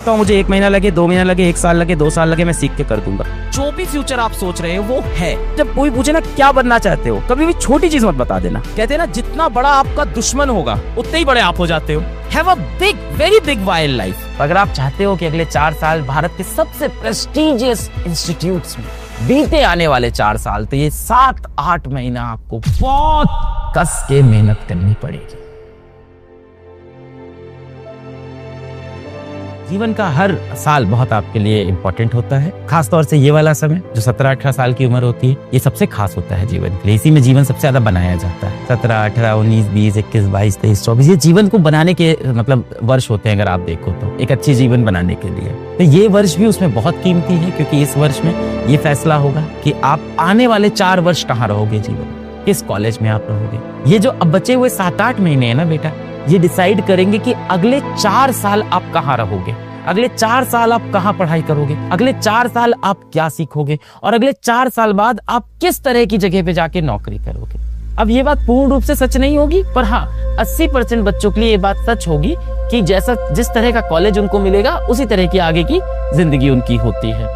सकता हूँ मुझे 1 महीना लगे, 2 महीना लगे, 1 साल लगे, 2 साल लगे, मैं सीख के कर दूंगा। जो भी फ्यूचर आप सोच रहे हो वो है। जब कोई पूछे ना क्या बनना चाहते हो, कभी भी छोटी चीज मत बता देना। कहते हैं ना जितना बड़ा आपका दुश्मन होगा उतने ही बड़े आप हो जाते हो। Have a big, very big why in life. अगर आप चाहते हो कि अगले 4 साल भारत के सबसे प्रेस्टिजियस इंस्टीट्यूट्स में बीते आने वाले 4 साल, तो ये 7-8 महीना आपको बहुत कस के मेहनत करनी पड़ेगी। जीवन का हर साल बहुत आपके लिए इम्पोर्टेंट होता है, खास तौर से ये वाला समय जो 17-18 साल की उम्र होती है, ये सबसे खास होता है जीवन के लिए। इसी में जीवन सबसे ज्यादा बनाया जाता है। 17, 18, 19, 20, 21, 22, 23, 24 ये जीवन को बनाने के मतलब वर्ष होते हैं। अगर आप देखो तो एक अच्छी जीवन बनाने के लिए तो ये वर्ष भी उसमें बहुत कीमती है, क्योंकि इस वर्ष में ये फैसला होगा कि आप आने वाले 4 वर्ष कहाँ रहोगे, जीवन किस कॉलेज में आप रहोगे। ये जो अब बचे हुए 7-8 महीने है ना बेटा, ये डिसाइड करेंगे कि अगले 4 साल आप कहाँ रहोगे, अगले 4 साल आप कहाँ पढ़ाई करोगे, अगले 4 साल आप क्या सीखोगे, और अगले 4 साल बाद आप किस तरह की जगह पे जाके नौकरी करोगे। अब ये बात पूर्ण रूप से सच नहीं होगी, पर हाँ 80% बच्चों के लिए ये बात सच होगी कि जैसा जिस तरह का कॉलेज उनको मिलेगा उसी तरह की आगे की जिंदगी उनकी होती है।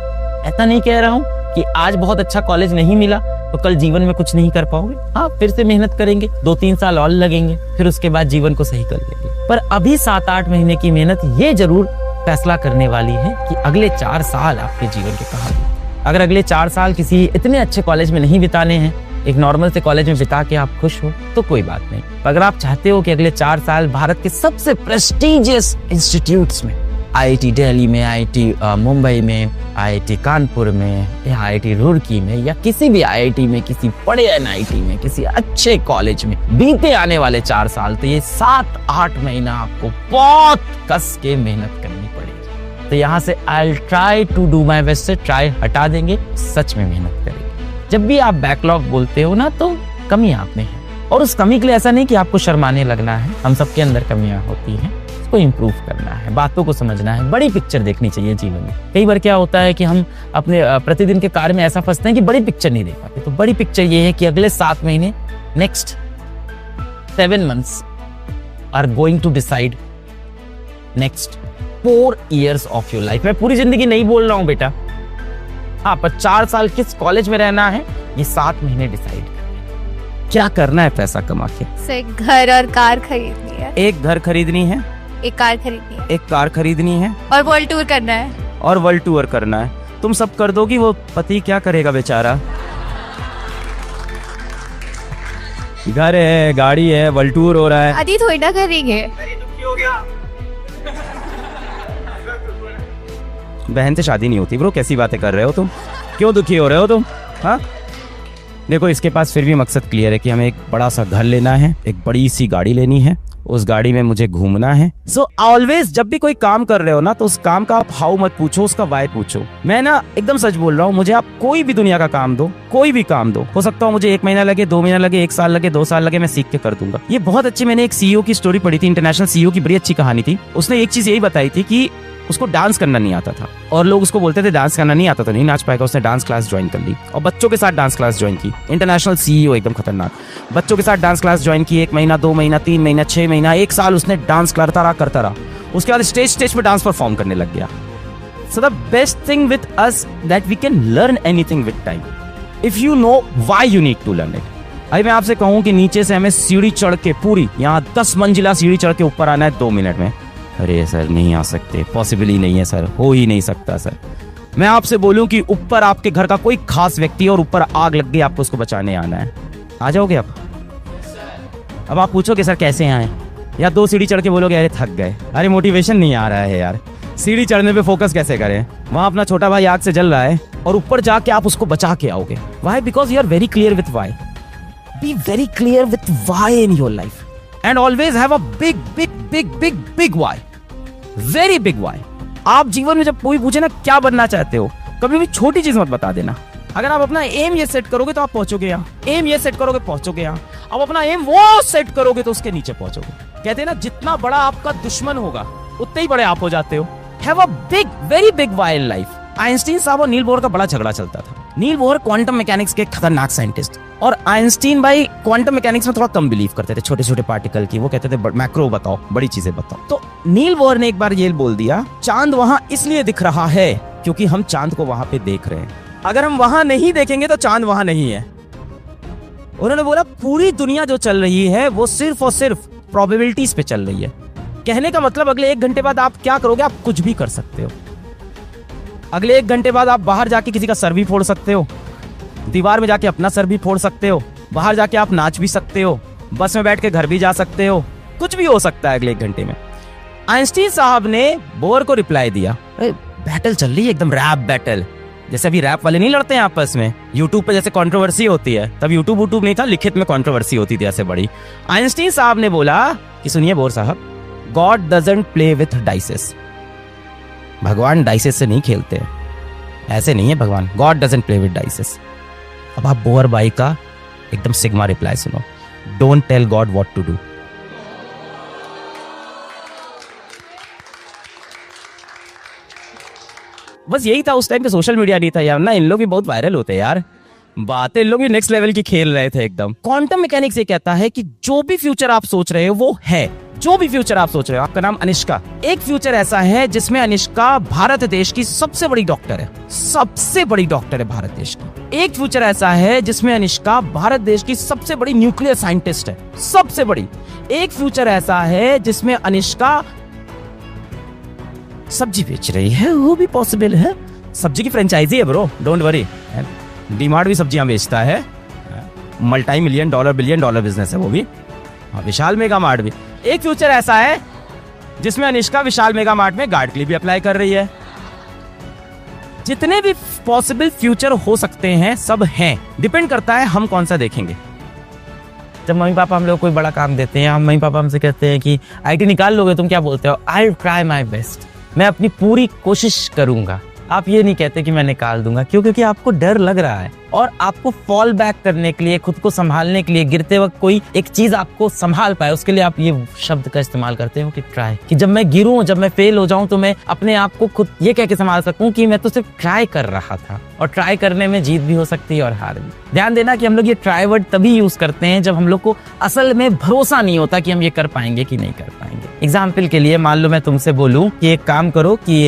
ऐसा नहीं कह रहा हूँ कि आज बहुत अच्छा कॉलेज नहीं मिला तो कल जीवन में कुछ नहीं कर पाओगे। हाँ, फिर से मेहनत करेंगे, 2-3 साल और लगेंगे, फिर उसके बाद जीवन को सही कर लेंगे। पर अभी 7-8 महीने की मेहनत ये जरूर फैसला करने वाली है कि अगले 4 साल आपके जीवन के कहाँ हैं। अगर अगले 4 साल किसी इतने अच्छे कॉलेज में नहीं बिताने हैं, एक नॉर्मल से कॉलेज में बिता के आप खुश हो तो कोई बात नहीं। अगर आप चाहते हो कि अगले 4 साल भारत के सबसे प्रेस्टिजियस इंस्टीट्यूट्स में, IIT दिल्ली में, IIT मुंबई में, IIT कानपुर में, या IIT रुड़की में, या किसी भी IIT में, किसी बड़े NIT में, किसी अच्छे कॉलेज में बीते आने वाले 4 साल, तो ये 7-8 महीना आपको बहुत कस के मेहनत करनी पड़ेगी। तो यहाँ से I'll try to do my best से ट्राई हटा देंगे, सच में मेहनत करेंगे। जब भी आप बैकलॉग बोलते हो ना, तो कमी आप में है, और उस कमी के लिए ऐसा नहीं कि आपको शर्माने लगना है। हम सबके अंदर कमियां होती हैं, को इम्प्रूव करना है, बातों को समझना है, बड़ी पिक्चर देखनी चाहिए जीवन में। कई बार क्या होता है कि हम अपने प्रतिदिन के कार्य में ऐसा फंसते हैं कि बड़ी पिक्चर नहीं देख पाते। तो बड़ी पिक्चर ये है कि अगले 7 महीने, next 7 months are going to decide next 4 years of your life. मैं पूरी जिंदगी नहीं बोल रहा हूं बेटा, हाँ, पर 4 साल किस कॉलेज में रहना है ये 7 महीने डिसाइड करना। क्या करना है पैसा कमा के? एक घर और कार खरीदनी है। एक घर खरीदनी है, एक कार खरीदनी है, एक कार खरीदनी है, और वर्ल्ड टूर करना है। और वर्ल्ड टूर करना है। तुम सब कर दोगी, वो पति क्या करेगा बेचारा? घर है, गाड़ी है, वर्ल्ड टूर हो रहा है। आदि थोड़ी ना करेंगे। बहन से शादी नहीं होती ब्रो, कैसी बातें कर रहे हो तुम? क्यों दुखी हो रहे हो तुम? हाँ देखो, इसके पास फिर भी मकसद क्लियर है कि हमें एक बड़ा सा घर लेना है, एक बड़ी सी गाड़ी लेनी है, उस गाड़ी में मुझे घूमना है। सो ऑलवेज जब भी कोई काम कर रहे हो ना, तो उस काम का आप हाउ मत पूछो, उसका वाई पूछो। मैं ना एकदम सच बोल रहा हूँ, मुझे आप कोई भी दुनिया का काम दो, कोई भी काम दो, हो सकता है मुझे 1 महीना लगे, 2 महीना लगे, 1 साल लगे, 2 साल लगे, मैं सीख के कर दूंगा। ये बहुत अच्छी, मैंने एक CEO की स्टोरी पढ़ी थी, इंटरनेशनल CEO की, बड़ी अच्छी कहानी थी। उसने एक चीज यही बताई थी कि उसको डांस करना नहीं आता था, और लोग उसको बोलते थे डांस करना नहीं आता तो नहीं नाच पाएगा। उसने डांस क्लास ज्वाइन कर ली और बच्चों के साथ डांस क्लास ज्वाइन की। इंटरनेशनल CEO, एकदम खतरनाक, बच्चों के साथ डांस क्लास ज्वाइन की। 1 महीना, 2 महीना, 3 महीना, 6 महीना, 1 साल उसने डांस करता रहा। उसके बाद स्टेज पे डांस परफॉर्म करने लग गया। So the best thing with us that we can learn anything with time, if you know why you need to learn it. अभी मैं आपसे कहूँ कि नीचे से हमें सीढ़ी चढ़ के, पूरी यहाँ 10 मंजिला सीढ़ी चढ़ के ऊपर आना है 2 मिनट में, अरे सर नहीं आ सकते, पॉसिबल ही नहीं है सर, हो ही नहीं सकता सर। मैं आपसे बोलूं कि ऊपर आपके घर का कोई खास व्यक्ति है और ऊपर आग लग गई, आपको उसको बचाने आना है, आ जाओगे आप? अब आप पूछोगे सर कैसे आए, या 2 सीढ़ी चढ़ के बोलोगे अरे थक गए, अरे मोटिवेशन नहीं आ रहा है यार, सीढ़ी चढ़ने पे फोकस कैसे करें? वहां अपना छोटा भाई आग से जल रहा है और ऊपर जाके आप उसको बचा के आओगे। Why? Because you are very clear with why. Be very clear with why in your life, and always have a big big big big big why, very big why. आप जीवन में जब कोई पूछे ना क्या बनना चाहते हो, कभी भी छोटी चीज मत बता देना। अगर आप अपना एम ये सेट करोगे तो आप पहुंचोगे यहाँ, एम ये सेट करोगे पहुंचोगे यहाँ। अब अपना एम वो सेट करोगे तो उसके नीचे पहुंचोगे। कहते हैं ना जितना बड़ा आपका दुश्मन होगा उतने ही बड़े आप हो जाते हो। Have a big, very big why in life. Einstein साहब और नील बोर का बड़ा झगड़ा चलता था। नील बोहर क्वांटम मैकेनिक्स के खतरनाक साइंटिस्ट, और आइंस्टीन भाई क्वांटम मैकेनिक्स में थोड़ा कम बिलीव करते थे, छोटे छोटे पार्टिकल की। वो कहते थे मैक्रो बताओ, बड़ी चीजें बताओ। तो नील बोहर ने एक बार ये बोल दिया, चांद वहां इसलिए दिख रहा है क्योंकि हम चांद को वहां पे देख रहे हैं, अगर हम वहां नहीं देखेंगे तो चांद वहां नहीं है। उन्होंने बोला पूरी दुनिया जो चल रही है वो सिर्फ और सिर्फ प्रोबेबिलिटीज पे चल रही है। कहने का मतलब अगले 1 घंटे बाद आप क्या करोगे, आप कुछ भी कर सकते हो। अगले 1 घंटे बाद आप बाहर जाके किसी का सर भी फोड़ सकते हो, दीवार में जाके अपना सर भी फोड़ सकते हो, बाहर जाके आप नाच भी सकते हो, बस में बैठ के घर भी जा सकते हो, कुछ भी हो सकता है अगले 1 घंटे में। आइंस्टीन साहब ने बोहर को रिप्लाई दिया, बैटल चल रही है एकदम रैप बैटल, जैसे अभी रैप वाले नहीं लड़ते हैं आपस में, यूट्यूब पे जैसे कंट्रोवर्सी होती है, तब यूट्यूब नहीं था, लिखित में कंट्रोवर्सी होती थी ऐसे बड़ी। आइंस्टीन साहब ने बोला कि सुनिए बोहर साहब, God doesn't play with dices, भगवान डाइसेस से नहीं खेलते हैं, ऐसे नहीं है भगवान, God doesn't play with dices. अब आप बोहर भाई का एकदम सिग्मा रिप्लाई सुनो, don't tell God what to do. बस यही था उस टाइम पे, सोशल मीडिया नहीं था यार ना, इन लोग भी बहुत वायरल होते हैं यार, बातें इन लोग भी नेक्स्ट लेवल की खेल रहे थे एकदम। क्वांटम मैकेनिक्स ये कहता है कि जो भी फ्यूचर आप सोच रहे हो वो है, जो भी फ्यूचर आप सोच रहे हो। आपका नाम अनिष्का, एक फ्यूचर ऐसा है जिसमें अनिष्का भारत देश की सबसे बड़ी डॉक्टर है, सबसे बड़ी डॉक्टर है भारत देश की। एक फ्यूचर ऐसा है जिसमें अनिष्का भारत देश की सबसे बड़ी न्यूक्लियर साइंटिस्ट है, सबसे बड़ी। एक फ्यूचर ऐसा है जिसमें अनिष्का सब्जी बेच रही है, वो भी पॉसिबल है, सब्जी की फ्रेंचाइजी है ब्रो, डोंट वरी। डीमार्ट भी सब्जियां बेचता है, मल्टी $1 बिलियन डॉलर बिजनेस है वो भी, विशाल मेगा मार्ट भी। एक फ्यूचर ऐसा है जिसमें अनिष्का विशाल मेगा मार्ट में गार्ड के लिए भी अप्लाई कर रही है। जितने भी पॉसिबल फ्यूचर हो सकते हैं सब हैं, डिपेंड करता है हम कौन सा देखेंगे। जब मम्मी पापा हम लोग कोई बड़ा काम देते हैं, हम मम्मी पापा हमसे कहते हैं कि आईटी निकाल लोगे, तुम क्या बोलते हो, आई ट्राई माई बेस्ट, मैं अपनी पूरी कोशिश करूंगा। आप ये नहीं कहते कि मैं निकाल दूंगा, क्यों? क्योंकि आपको डर लग रहा है और आपको फॉल बैक करने के लिए, खुद को संभालने के लिए, गिरते वक्त कोई एक चीज आपको संभाल पाए, उसके लिए आप ये शब्द का इस्तेमाल करते हो कि ट्राई, कि जब मैं गिरूं, जब मैं फेल हो जाऊं तो मैं अपने आप को खुद ये कह के संभाल सकूं कि मैं तो सिर्फ ट्राई कर रहा था, और ट्राई करने में जीत भी हो सकती है और हार भी। ध्यान देना कि हम लोग ये ट्राई वर्ड तभी यूज करते हैं जब हम लोग को असल में भरोसा नहीं होता कि हम ये कर पाएंगे कि नहीं कर पाएंगे। एग्जाम्पल के लिए मान लो मैं तुमसे बोलूं कि एक काम करो कि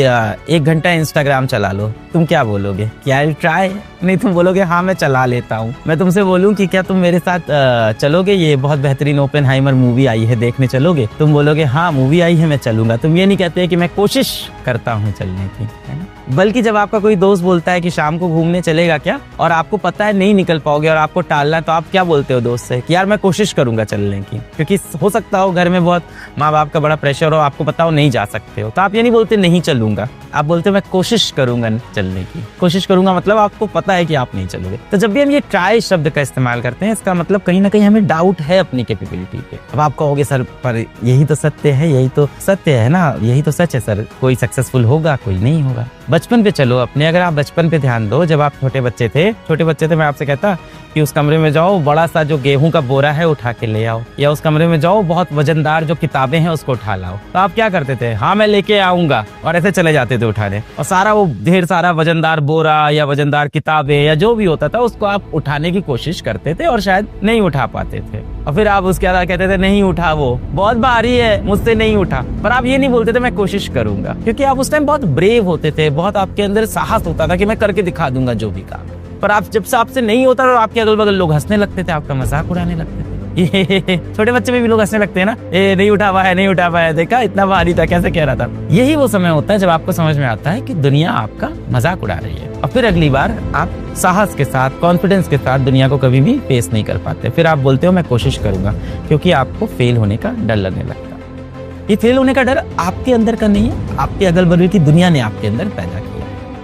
1 घंटा इंस्टाग्राम चला लो, तुम क्या बोलोगे? क्या आई ट्राई? नहीं, तुम बोलोगे हाँ मैं चला लेता हूँ। मैं तुमसे बोलूं कि क्या तुम मेरे साथ चलोगे, ये बहुत बेहतरीन ओपेनहाइमर मूवी आई है, देखने चलोगे? तुम बोलोगे हाँ मूवी आई है मैं चलूंगा। तुम ये नहीं कहते कि मैं कोशिश करता हूँ चलने की, है ना? बल्कि जब आपका कोई दोस्त बोलता है कि शाम को घूमने चलेगा क्या, और आपको पता है नहीं निकल पाओगे और आपको टालना है, तो आप क्या बोलते हो दोस्त से कि यार मैं कोशिश करूंगा चलने की, क्योंकि हो सकता हो घर में बहुत माँ बाप का बड़ा प्रेशर हो, आपको पता हो नहीं जा सकते हो, तो आप ये नहीं बोलते नहीं चलूंगा, आप बोलते हो मैं कोशिश करूंगा चलने की। कोशिश करूंगा मतलब आपको पता है कि आप नहीं चलोगे। तो जब भी हम ये ट्राई शब्द का इस्तेमाल करते हैं, इसका मतलब कहीं ना कहीं हमें डाउट है अपनी कैपेबिलिटी पे। अब आप कहोगे सर पर यही तो सत्य है, यही तो सत्य है ना, यही तो सच है सर, कोई सक्सेसफुल होगा कोई नहीं होगा। बचपन पे चलो अपने, अगर आप बचपन पे ध्यान दो, जब आप छोटे बच्चे थे मैं आपसे कहता कि उस कमरे में जाओ, बड़ा सा जो गेहूं का बोरा है उठा के ले आओ, या उस कमरे में जाओ बहुत वजनदार जो किताबें हैं उसको उठा लाओ, तो आप क्या करते थे? हाँ मैं लेके आऊंगा, और ऐसे चले जाते थे उठाने, और सारा वो ढेर सारा वजनदार बोरा या वजनदार किताबें या जो भी होता था उसको आप उठाने की कोशिश करते थे और शायद नहीं उठा पाते थे, और फिर आप उसके बाद कहते थे नहीं उठा, वो बहुत भारी है मुझसे नहीं उठा। पर आप ये नहीं बोलते थे मैं कोशिश करूंगा, क्योंकि आप उस टाइम बहुत ब्रेव होते थे, बहुत आपके अंदर साहस होता था कि मैं करके दिखा दूंगा जो भी काम। पर आप जब से आपसे नहीं होता तो आपके अगल बगल लोग हंसने लगते थे, आपका मजाक उड़ाने लगते थे। ये छोटे बच्चे में भी लोग हंसने लगते हैं ना, ए नहीं उठा पाया, नहीं उठा पाया, देखा इतना भारी था, कैसे कह रहा था। यही वो समय होता है जब आपको समझ में आता है कि दुनिया आपका मजाक उड़ा रही है, और फिर अगली बार आप साहस के साथ, कॉन्फिडेंस के साथ दुनिया को कभी भी फेस नहीं कर पाते। फिर आप बोलते हो मैं कोशिश करूंगा, क्योंकि आपको फेल होने का डर लगने लगता है। ये फेल होने का डर आपके अंदर का नहीं है, आपके अगल बगल की दुनिया ने आपके अंदर पैदा किया।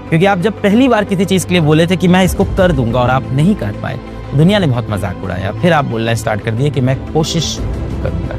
क्योंकि आप जब पहली बार किसी चीज के लिए बोले थे कि मैं इसको कर दूंगा और आप नहीं कर पाए, दुनिया ने बहुत मजाक उड़ाया, फिर आप बोलना स्टार्ट कर दिए कि मैं कोशिश करूंगा।